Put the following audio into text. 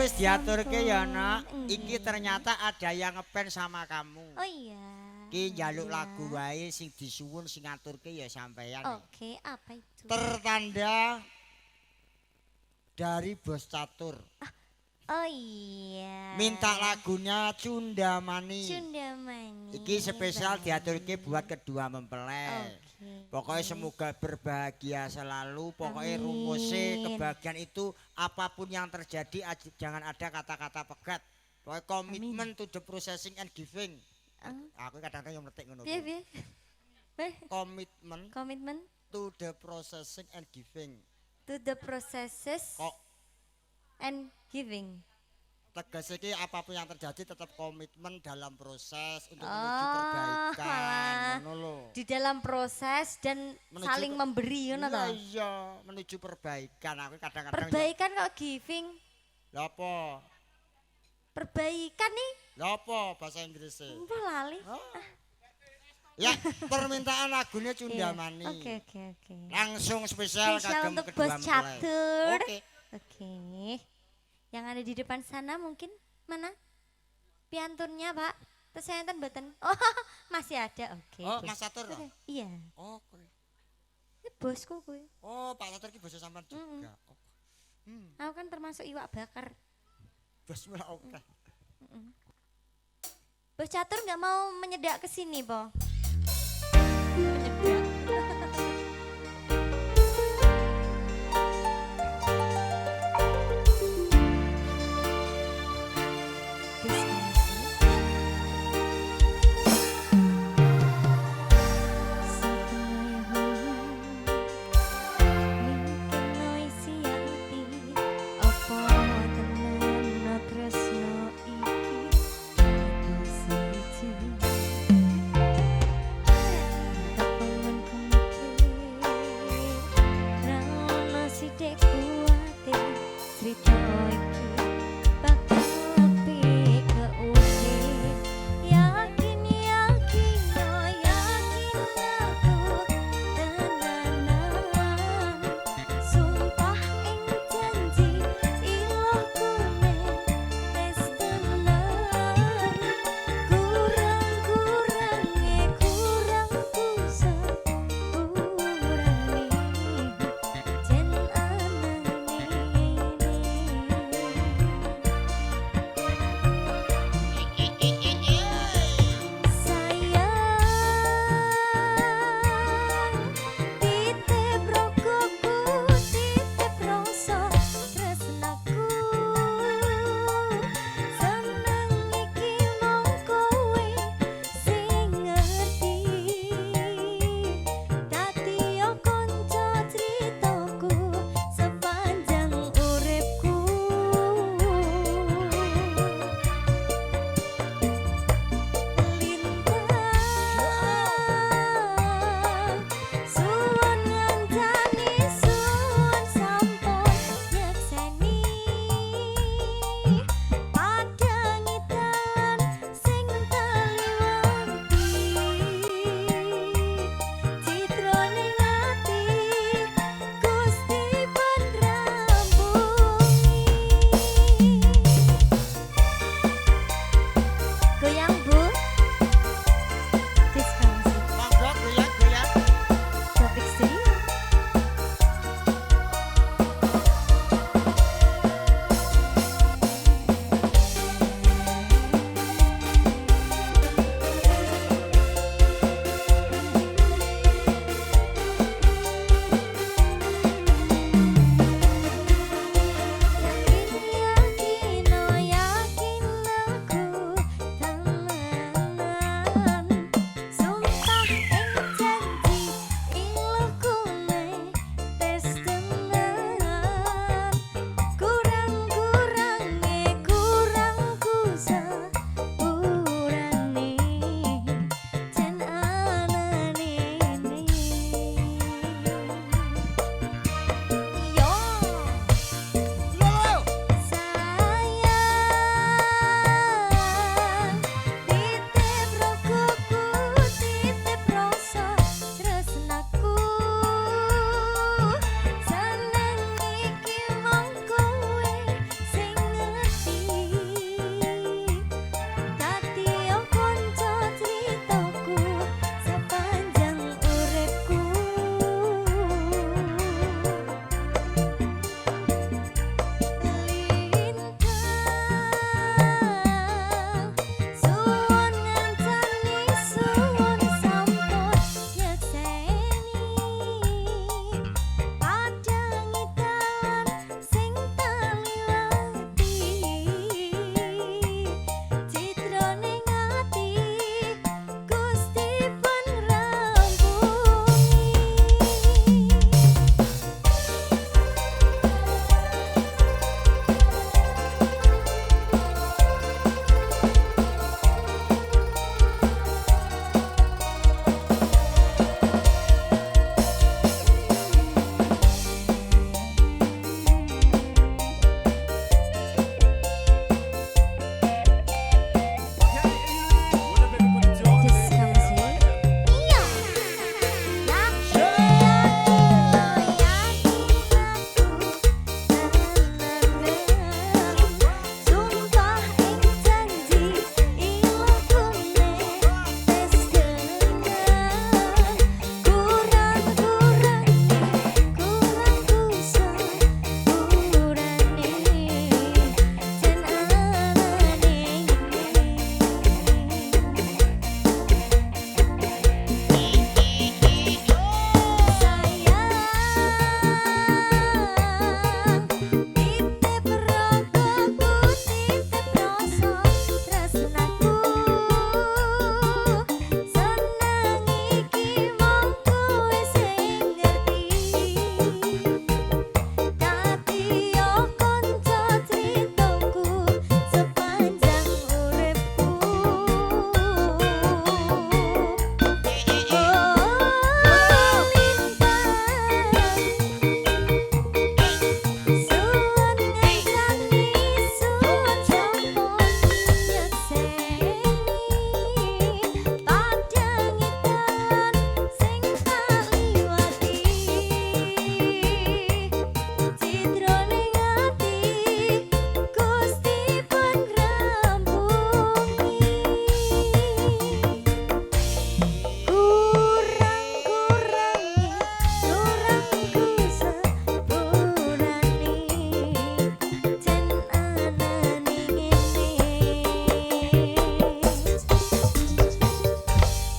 wis diaturke ya, Nak. Iki ternyata ada yang ngepen sama kamu. Oh iya. Ki njaluk Iya. lagu wae sing disuwun sing ngaturke ya sampeyan. Oke, apa itu? Tertanda dari Bos Catur. Oh iya. Minta lagunya Cundamani. Cundamani. Iki spesial baik. diaturke buat kedua mempelai. Oke. Pokoknya semoga berbahagia selalu. Pokoknya Amin. rumusnya kebahagiaan itu apapun yang terjadi jangan ada kata-kata pegat. Pokoknya komitmen to the processing and giving. Aku kadang-kadang yang ngetik ngono. Piye piye? Komitmen Komitmen to the processing and giving. to the processes Kok and giving. tegas iki apapun yang terjadi tetap komitmen dalam proses untuk menuju Oh, perbaikan. alah. Ngono lho. Di dalam proses dan Menuju saling memberi ngono to. Iya, menuju perbaikan. Aku kadang-kadang Perbaikan kok giving. Lha apa? Perbaikan nih. Lha apa bahasa Inggrisnya? Mbah lali. Ya, permintaan lagunya Iya. Cundamani. Oke. Langsung spesial Spesial kagem untuk kedua Bos mempelai. Catur. Oke. Oke. Yang ada di depan sana mungkin mana? Piantunnya, Pak. Terus saya enten mboten. Oh, masih ada. Oke. Oh, Bos. Mas Catur loh. Oke, iya. Oh, kowe. Ini bosku kuwi. Oh, Pak Catur ki bos sampean juga. Oh. Aku kan termasuk iwak bakar. Bos malah oke. Bos Catur nggak mau menyedak ke sini, Po? Menyedak.